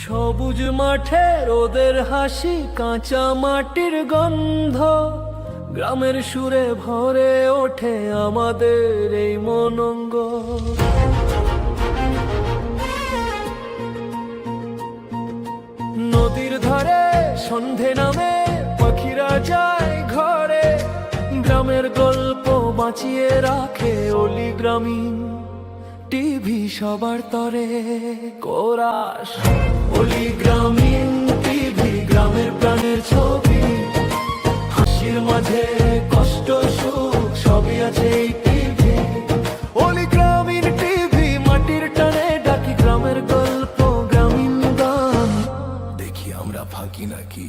সবুজ মাঠে রোদের হাসি, কাঁচা মাটির গন্ধ, গ্রামের সুরে ভরে ওঠে আমাদের এই মনঙ্গ। নদীর ধারে সন্ধে নামে পাখিরা যায় ঘরে, গ্রামের গল্প বাঁচিয়ে রাখে অলি গ্রামীণ টিভি সবার তরে। কোরাস অলি গ্রামীণ টিভি, গ্রামের প্রাণের ছবি, হাসির মাঝে কষ্ট সুখ সবই আছে এই টিভি। অলি গ্রামীণ টিভি, মাটির টানে ডাকি গ্রামের গল্প, গ্রামীণ গান, দেখি আমরা ফাঁকি নাকি।